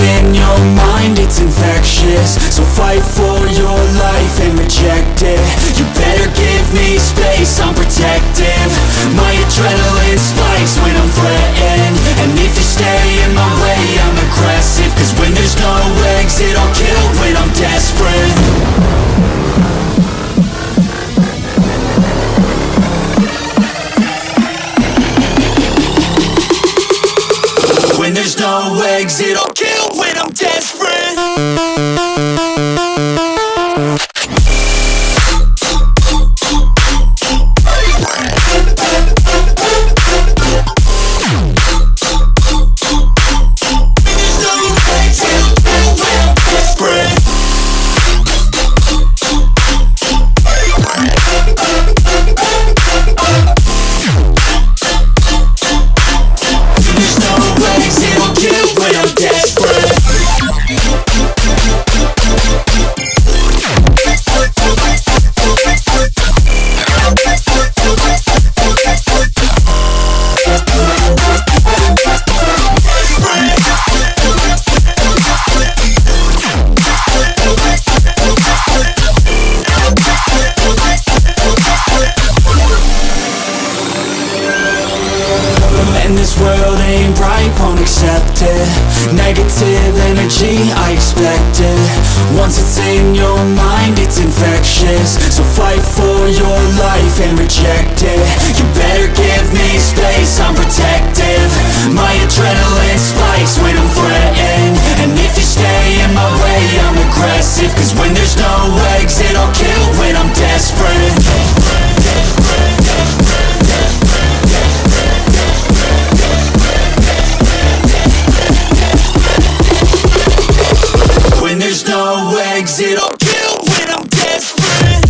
in your mind, it's infectious. So fight for your life and reject it. You better give me space, I'm protective. My adrenaline spikes when I'm threatened. And if you stay in my way, I'm aggressive. Cause when there's no exit, I'll kill when I'm desperate. When there's no exit, I'll kill when I'm desperate. And this world ain't right, won't accept it. Negative energy, I expect it. Once it's in your mind, it's infectious. So fight for your life and reject it. You better give me space, I'm protective. My adrenaline spikes when I'm threatened. And if you stay in my way, I'm aggressive. Cause when there's no exit, I'll kill when I'm desperate. When there's no exit, I'll kill when I'm desperate.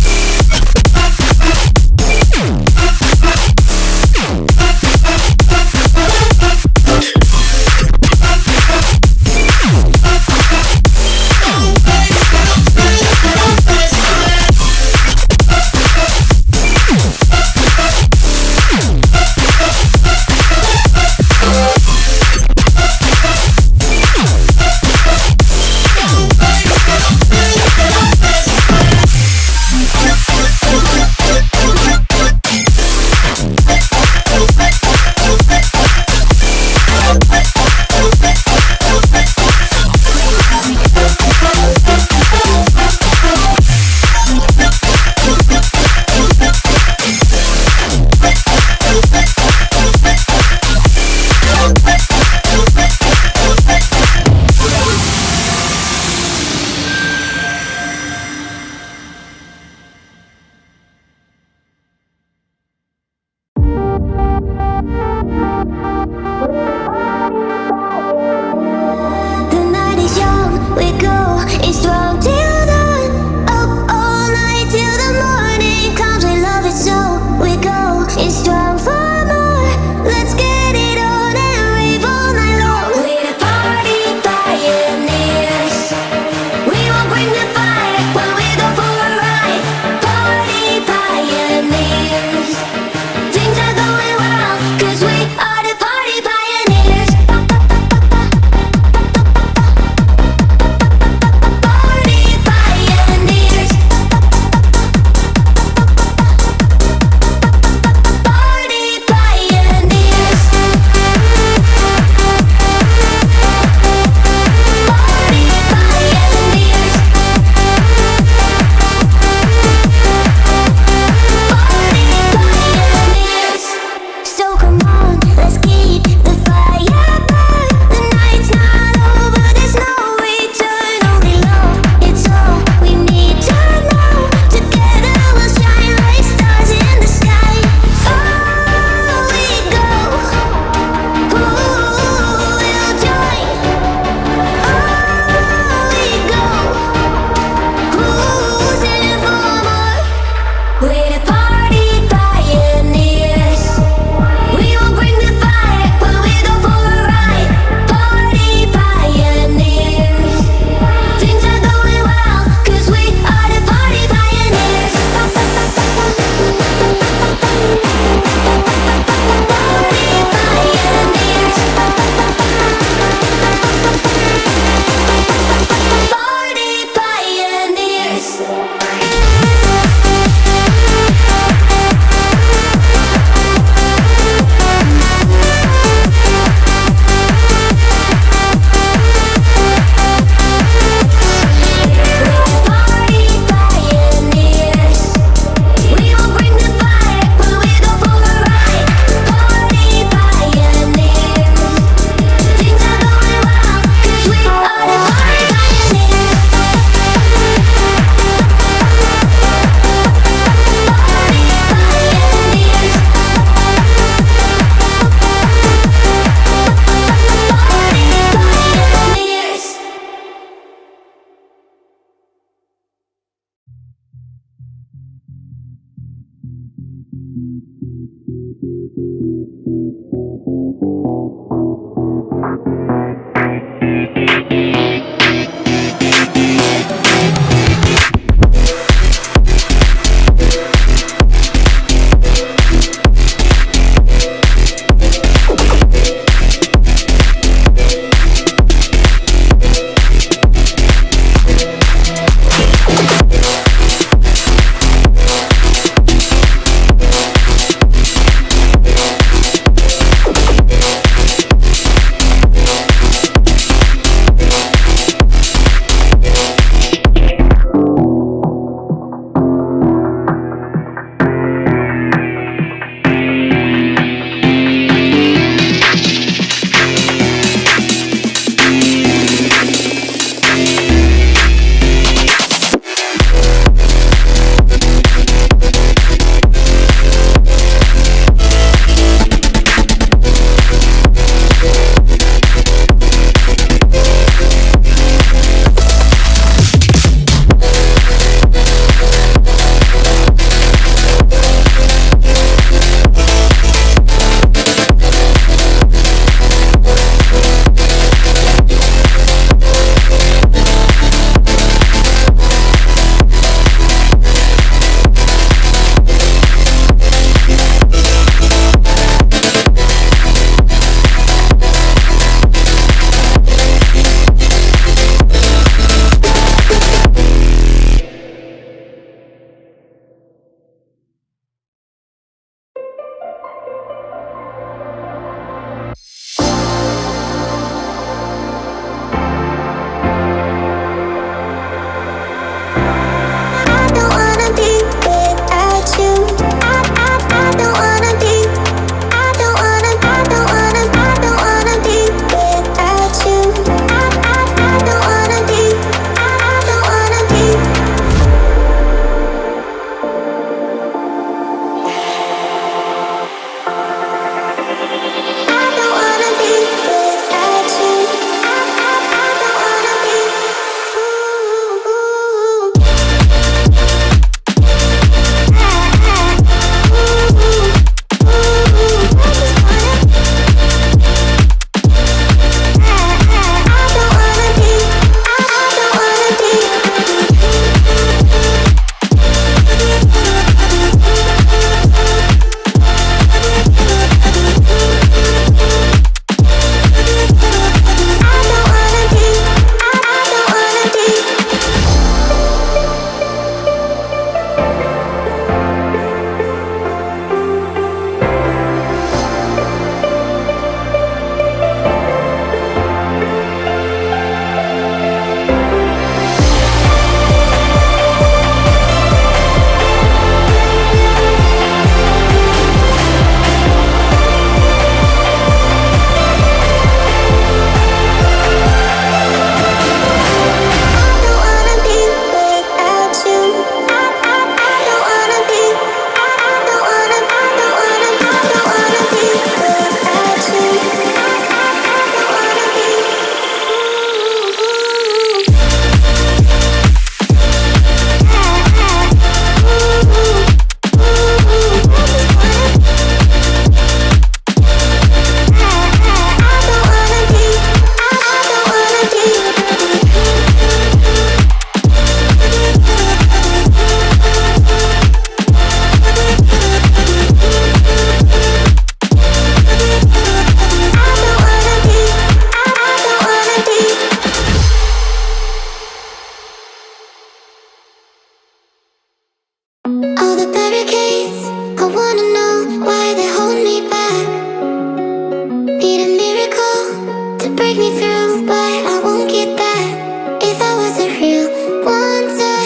break me through, but I won't get that. If I wasn't real wonder,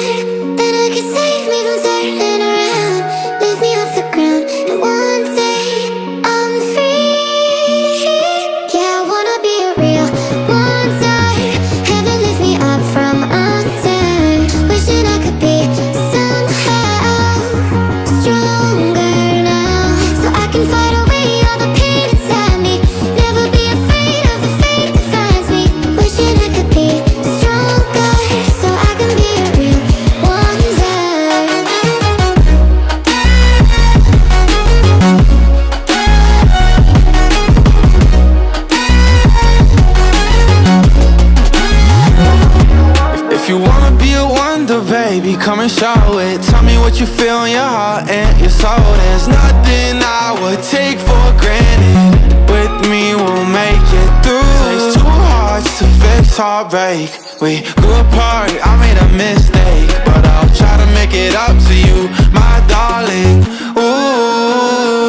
then I could save me from turning around, lift me off the ground, and one day I'm free. Yeah, I wanna be a real wonder. Heaven lift me up from under. Wishing I could be somehow stronger now, so I can fight away all the pain inside me. Never be afraid of the fate that finds me. Wishing I could be stronger, so I can be a real wonder. If you wanna be a wonder, baby, come and show it. Tell me what you feel in your heart and your soul. There's nothing I would take for granted. With me, we'll make it through. Takes two hearts to fix heartbreak. We grew apart, I made a mistake, but I'll try to make it up to you, my darling. Ooh.